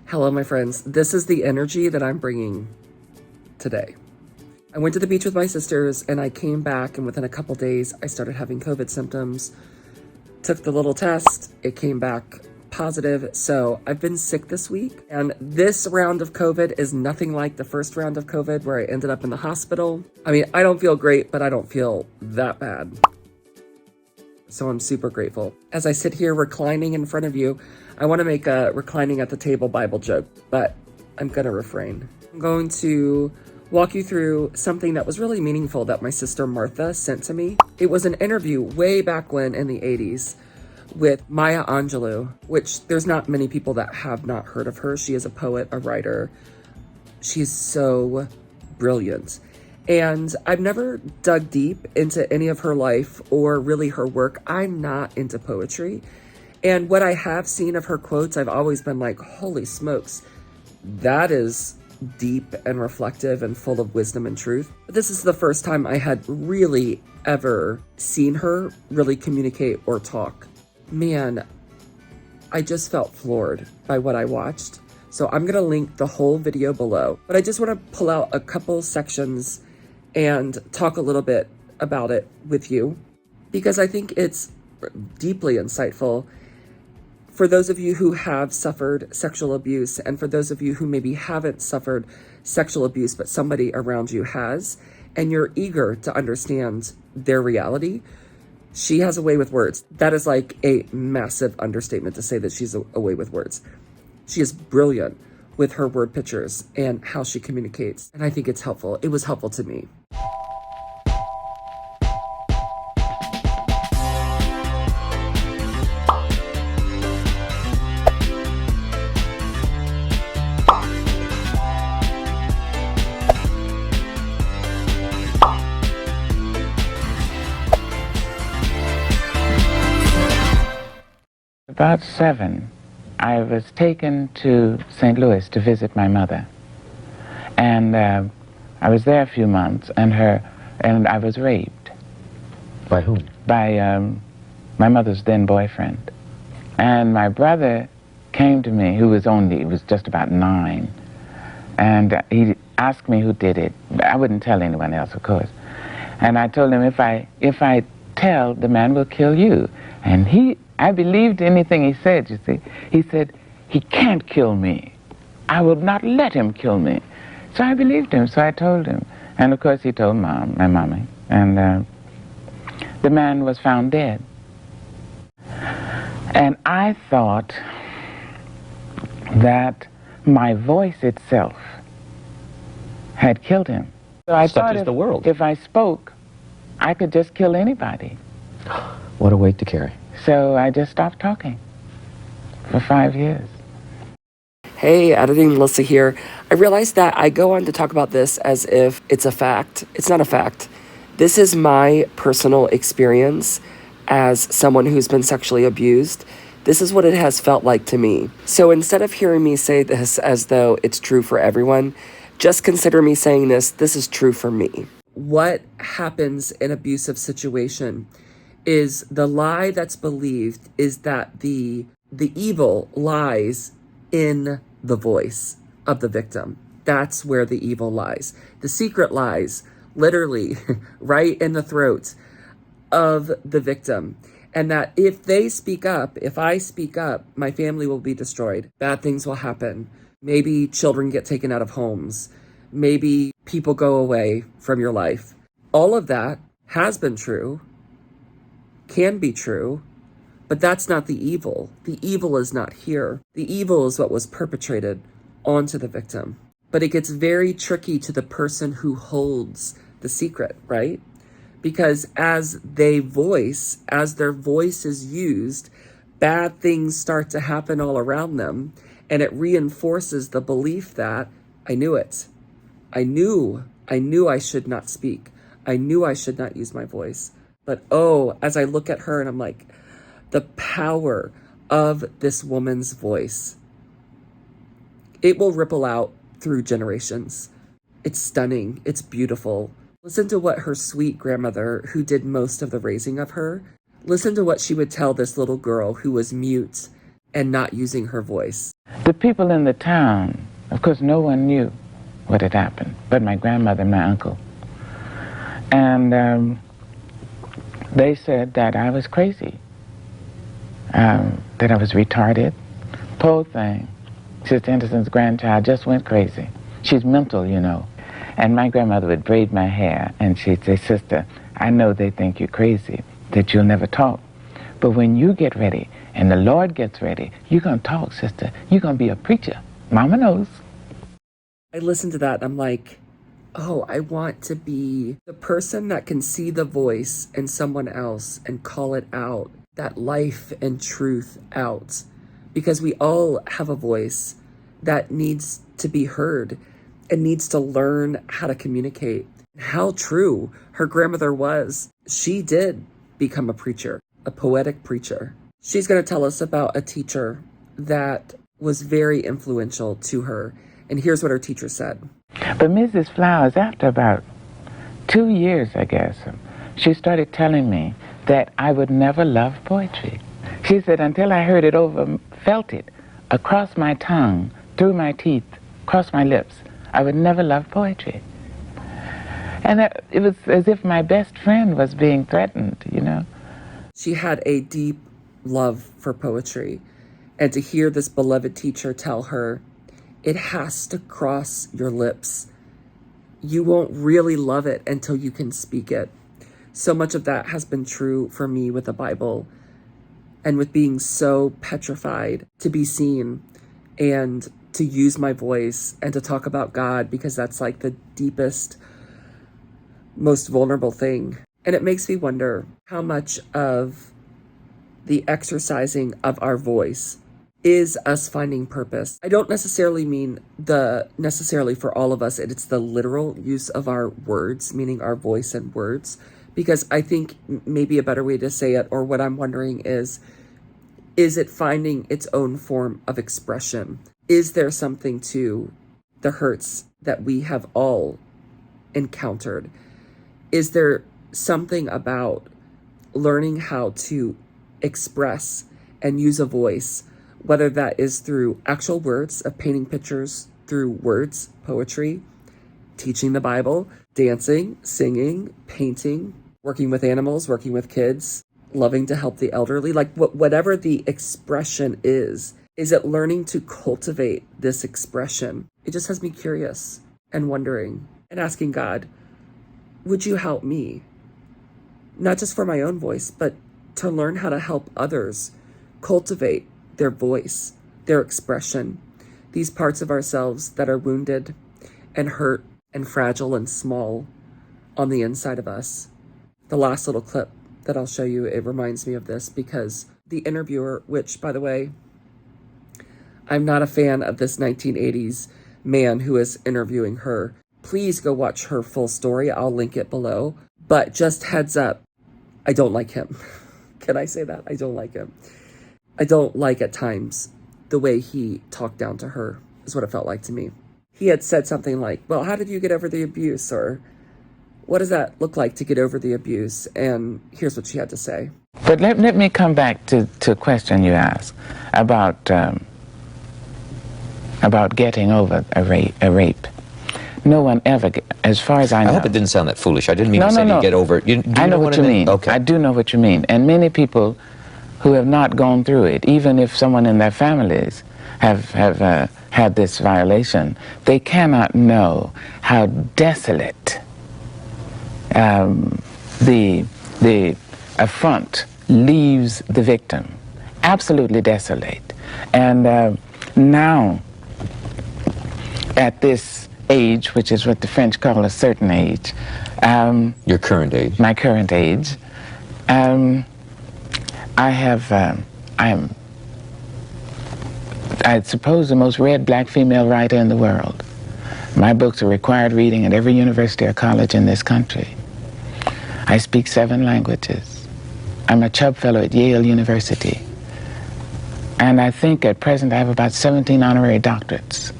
Hello, my friends. This is the energy that I'm bringing today. I went to the beach with my sisters and I came back, and within a couple days, I started having COVID symptoms. Took the little test. It came back positive. So I've been sick this week, and this round of COVID is nothing like the first round of COVID where I ended up in the hospital. I mean, I don't feel great, but I don't feel that bad. So I'm super grateful. As I sit here reclining in front of you, I want to make a reclining at the table Bible joke, but I'm going to refrain. I'm going to walk you through something that was really meaningful that my sister Martha sent to me. It was an interview way back when in the 80s with Maya Angelou, which there's not many people that have not heard of her. She is a poet, a writer. She's so brilliant. And I've never dug deep into any of her life or really her work. I'm not into poetry. And what I have seen of her quotes, I've always been like, holy smokes, that is deep and reflective and full of wisdom and truth. But this is the first time I had really ever seen her really communicate or talk. Man, I just felt floored by what I watched. So I'm gonna link the whole video below, but I just wanna pull out a couple sections and talk a little bit about it with you, because I think it's deeply insightful for those of you who have suffered sexual abuse, and for those of you who maybe haven't suffered sexual abuse, but somebody around you has, and you're eager to understand their reality. She has a way with words. That is like a massive understatement to say that she's a way with words. She is brilliant with her word pictures and how she communicates. And I think it's helpful. It was helpful to me. About 7, I was taken to St. Louis to visit my mother, and I was there a few months, and I was raped. By whom? By my mother's then boyfriend. And my brother came to me, he was just about 9, and he asked me who did it. I wouldn't tell anyone else, of course. And I told him, if I tell, the man will kill you. And I believed anything he said, you see. He said, he can't kill me. I will not let him kill me. So I believed him, so I told him. And of course he told my mommy. And the man was found dead. And I thought that my voice itself had killed him. So I thought if I spoke, I could just kill anybody. What a weight to carry. So I just stopped talking for 5 years. Hey, Editing Melissa here. I realized that I go on to talk about this as if it's a fact. It's not a fact. This is my personal experience as someone who's been sexually abused. This is what it has felt like to me. So instead of hearing me say this as though it's true for everyone, just consider me saying this is true for me. What happens in abusive situation is the lie that's believed is that the evil lies in the voice of the victim. That's where the evil lies. The secret lies literally right in the throat of the victim. And that if they speak up, if I speak up, my family will be destroyed. Bad things will happen. Maybe children get taken out of homes. Maybe people go away from your life. All of that has been true, can be true, but that's not the evil. The evil is not here. The evil is what was perpetrated onto the victim. But it gets very tricky to the person who holds the secret, right? Because as their voice is used, bad things start to happen all around them, and it reinforces the belief that I knew it. I knew I should not speak. I knew I should not use my voice. But as I look at her and I'm like, the power of this woman's voice, it will ripple out through generations. It's stunning. It's beautiful. Listen to what her sweet grandmother, who did most of the raising of her, listen to what she would tell this little girl who was mute and not using her voice. The people in the town, of course, no one knew what had happened, but my grandmother and my uncle. And they said that I was crazy, that I was retarded. Poor thing. Sister Henderson's grandchild just went crazy. She's mental, you know. And my grandmother would braid my hair, and she'd say, "Sister, I know they think you're crazy, that you'll never talk. But when you get ready, and the Lord gets ready, you're going to talk, sister. You're going to be a preacher. Mama knows." I listen to that and I'm like, oh, I want to be the person that can see the voice in someone else and call it out, that life and truth out. Because we all have a voice that needs to be heard and needs to learn how to communicate. How true her grandmother was. She did become a preacher, a poetic preacher. She's going to tell us about a teacher that was very influential to her. And here's what her teacher said. But Mrs. Flowers, after about 2 years, I guess, she started telling me that I would never love poetry. She said, until I heard it over, felt it across my tongue, through my teeth, across my lips, I would never love poetry. And it was as if my best friend was being threatened, you know. She had a deep love for poetry. And to hear this beloved teacher tell her, it has to cross your lips. You won't really love it until you can speak it. So much of that has been true for me with the Bible and with being so petrified to be seen and to use my voice and to talk about God, because that's like the deepest, most vulnerable thing. And it makes me wonder how much of the exercising of our voice is us finding purpose. I don't necessarily mean necessarily for all of us, it's the literal use of our words, meaning our voice and words, because I think maybe a better way to say it, or what I'm wondering is it finding its own form of expression? Is there something to the hurts that we have all encountered? Is there something about learning how to express and use a voice, whether that is through actual words of painting pictures, through words, poetry, teaching the Bible, dancing, singing, painting, working with animals, working with kids, loving to help the elderly, like whatever the expression is it learning to cultivate this expression? It just has me curious and wondering and asking God, would you help me? Not just for my own voice, but to learn how to help others cultivate their voice, their expression, these parts of ourselves that are wounded and hurt and fragile and small on the inside of us. The last little clip that I'll show you, it reminds me of this, because the interviewer, which, by the way, I'm not a fan of this 1980s man who is interviewing her. Please go watch her full story. I'll link it below. But just heads up, I don't like him. Can I say that? I don't like him. I don't like at times the way he talked down to her, is what it felt like to me. He had said something like, well, how did you get over the abuse? Or what does that look like to get over the abuse? And here's what she had to say. But let me come back to a question you asked about getting over a rape. No one ever, as far as I know. I hope it didn't sound that foolish. I didn't mean No, to say no. you get over it. I know what you mean. Okay. I do know what you mean. And many people who have not gone through it, even if someone in their families have had this violation, they cannot know how desolate the affront leaves the victim. Absolutely desolate. And now, at this age, which is what the French call a certain age. Your current age. My current age. I am, I suppose, the most read black female writer in the world. My books are required reading at every university or college in this country. I speak 7 languages. I'm a Chubb Fellow at Yale University. And I think at present I have about 17 honorary doctorates.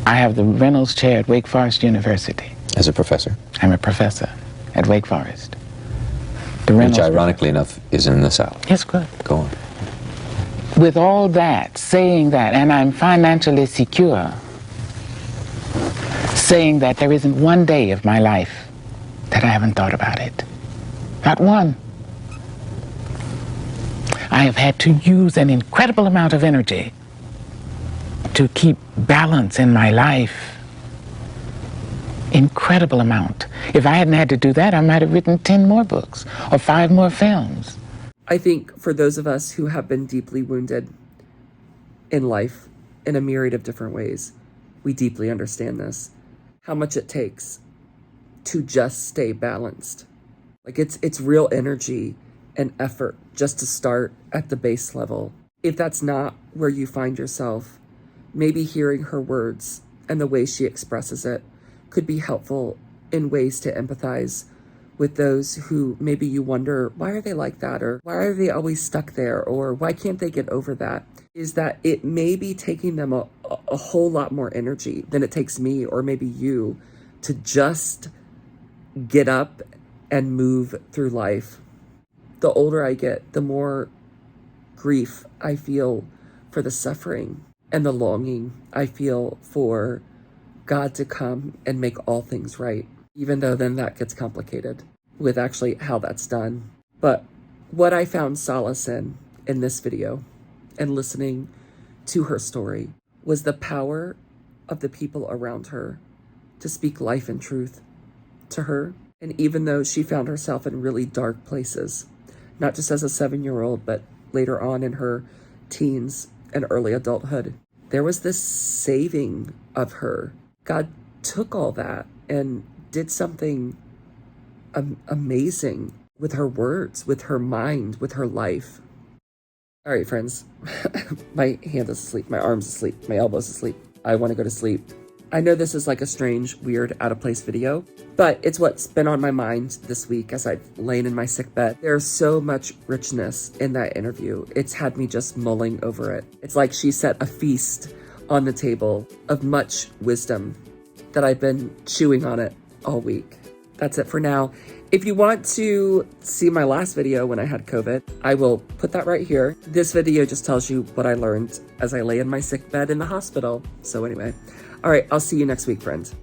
I have the Reynolds Chair at Wake Forest University. As a professor? I'm a professor at Wake Forest. Which, ironically enough, is in the South. Yes, good. Go on. with all that, saying that, and I'm financially secure, saying that there isn't one day of my life that I haven't thought about it. Not one. I have had to use an incredible amount of energy to keep balance in my life. Incredible amount. If I hadn't had to do that, I might have written 10 more books or 5 more films. I think for those of us who have been deeply wounded in life in a myriad of different ways, we deeply understand this. How much it takes to just stay balanced. Like it's real energy and effort just to start at the base level. If that's not where you find yourself, maybe hearing her words and the way she expresses it could be helpful in ways to empathize with those who maybe you wonder, why are they like that? Or why are they always stuck there? Or why can't they get over that? Is that it may be taking them a whole lot more energy than it takes me or maybe you to just get up and move through life. The older I get, the more grief I feel for the suffering and the longing I feel for God to come and make all things right, even though then that gets complicated with actually how that's done. But what I found solace in this video and listening to her story was the power of the people around her to speak life and truth to her. And even though she found herself in really dark places, not just as a 7-year-old, but later on in her teens and early adulthood, there was this saving of her. God took all that and did something amazing with her words, with her mind, with her life. All right, friends, my hand is asleep, my arm's asleep, my elbow's asleep. I want to go to sleep. I know this is like a strange, weird, out of place video, but it's what's been on my mind this week as I've lain in my sick bed. There's so much richness in that interview. It's had me just mulling over it. It's like she set a feast on the table of much wisdom that I've been chewing on it all week. That's it for now. If you want to see my last video when I had COVID, I will put that right here. This video just tells you what I learned as I lay in my sick bed in the hospital. So anyway, all right, I'll see you next week, friends.